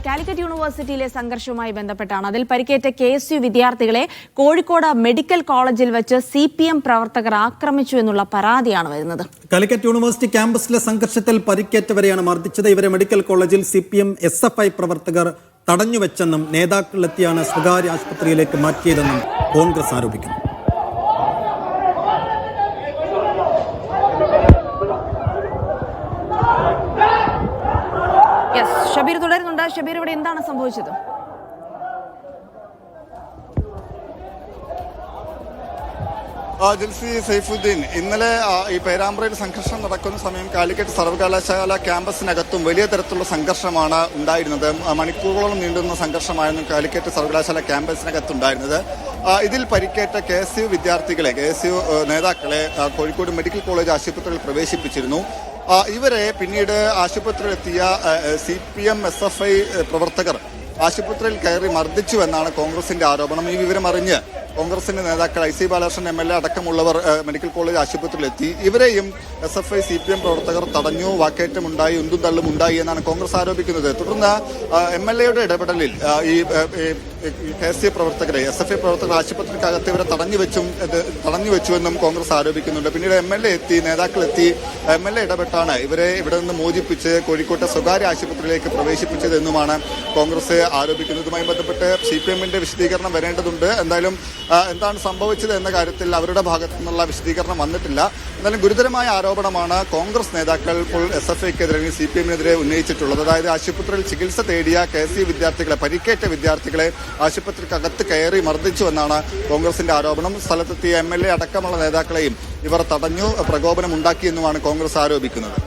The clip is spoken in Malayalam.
കാലിക്കറ്റ് യൂണിവേഴ്സിറ്റിയിലെ സംഘർഷവുമായി ബന്ധപ്പെട്ടാണ്. അതിൽ പരിക്കേറ്റ KSU വിദ്യാർത്ഥികളെ കോഴിക്കോട് മെഡിക്കൽ കോളേജിൽ വെച്ച് CPM പ്രവർത്തകർ ആക്രമിച്ചു എന്നുള്ള പരാതിയാണ് വരുന്നത്. കാലിക്കറ്റ് യൂണിവേഴ്സിറ്റി ക്യാമ്പസിലെ സംഘർഷത്തിൽ പരിക്കേറ്റവരെയാണ് മർദ്ദിച്ചത്. ഇവരെ മെഡിക്കൽ കോളേജിൽ CPM SFI പ്രവർത്തകർ തടഞ്ഞുവെച്ചെന്നും നേതാക്കളെത്തിയാണ് സ്വകാര്യ ആശുപത്രിയിലേക്ക് മാറ്റിയതെന്നും കോൺഗ്രസ് ആരോപിക്കുന്നു. ഷബീർ തുടരുന്നുണ്ട്. ഷബീർ, ഇവിടെ എന്താണ് സംഭവിച്ചത്? ജിൽസി സൈഫുദ്ദീൻ, ഇന്നലെ ഈ പേരാമ്പ്രയിൽ സംഘർഷം നടക്കുന്ന സമയം കാലിക്കറ്റ് സർവകലാശാല ക്യാമ്പസിനകത്തും വലിയ തരത്തിലുള്ള സംഘർഷമാണ് ഉണ്ടായിരുന്നത്. മണിക്കൂറുകളോളം നീണ്ടുന്ന സംഘർഷമായിരുന്നു കാലിക്കറ്റ് സർവകലാശാല ക്യാമ്പസിനകത്തുണ്ടായിരുന്നത്. ഇതിൽ പരിക്കേറ്റ KSU വിദ്യാർത്ഥികളെ, KSU നേതാക്കളെ കോഴിക്കോട് മെഡിക്കൽ കോളേജ് ആശുപത്രിയിൽ പ്രവേശിപ്പിച്ചിരുന്നു. ഇവരെ പിന്നീട് ആശുപത്രിയിലെത്തിയ CPM SFI പ്രവർത്തകർ ആശുപത്രിയിൽ കയറി മർദ്ദിച്ചു എന്നാണ് കോൺഗ്രസിന്റെ ആരോപണം. ഈ വിവരം അറിഞ്ഞ് കോൺഗ്രസിന്റെ നേതാക്കൾ IC ബാലകൃഷ്ണൻ MLA അടക്കമുള്ളവർ മെഡിക്കൽ കോളേജ് ആശുപത്രിയിലെത്തി. ഇവരെയും SFI CPM പ്രവർത്തകർ തടഞ്ഞു, വാക്കേറ്റമുണ്ടായി, ഉന്തും തള്ളും ഉണ്ടായി എന്നാണ് കോൺഗ്രസ് ആരോപിക്കുന്നത്. തുടർന്ന് MLAയുടെ ഇടപെടലിൽ ഈ KSU പ്രവർത്തകരെ, SFI പ്രവർത്തകർ ആശുപത്രിക്കകത്ത് ഇവരെ തടഞ്ഞുവെച്ചുവെന്നും കോൺഗ്രസ് ആരോപിക്കുന്നുണ്ട്. പിന്നീട് MLA എത്തി, നേതാക്കളെത്തി, MLA ഇടപെട്ടാണ് ഇവരെ ഇവിടെ നിന്ന് മോചിപ്പിച്ച് കോഴിക്കോട്ടെ സ്വകാര്യ ആശുപത്രിയിലേക്ക് പ്രവേശിപ്പിച്ചതെന്നുമാണ് കോൺഗ്രസ് ആരോപിക്കുന്നത്. ഇതുമായി ബന്ധപ്പെട്ട് CPMന്റെ വിശദീകരണം വരേണ്ടതുണ്ട്. എന്തായാലും എന്താണ് സംഭവിച്ചത് എന്ന കാര്യത്തിൽ അവരുടെ ഭാഗത്തു നിന്നുള്ള വിശദീകരണം വന്നിട്ടില്ല. എന്നാലും ഗുരുതരമായ ആരോപണമാണ് കോൺഗ്രസ് നേതാക്കൾ ഇപ്പോൾ SFIക്കെതിരെ, CPMനെതിരെ ഉന്നയിച്ചിട്ടുള്ളത്. അതായത് ആശുപത്രിയിൽ ചികിത്സ തേടിയ KSU വിദ്യാർത്ഥികളെ, പരിക്കേറ്റ വിദ്യാർത്ഥികളെ ആശുപത്രിക്കകത്ത് കയറി മർദ്ദിച്ചു എന്നാണ് കോൺഗ്രസിന്റെ ആരോപണം. സ്ഥലത്തെത്തിയ MLA അടക്കമുള്ള നേതാക്കളെയും ഇവർ തടഞ്ഞു, പ്രകോപനം ഉണ്ടാക്കിയെന്നുമാണ് കോൺഗ്രസ് ആരോപിക്കുന്നത്.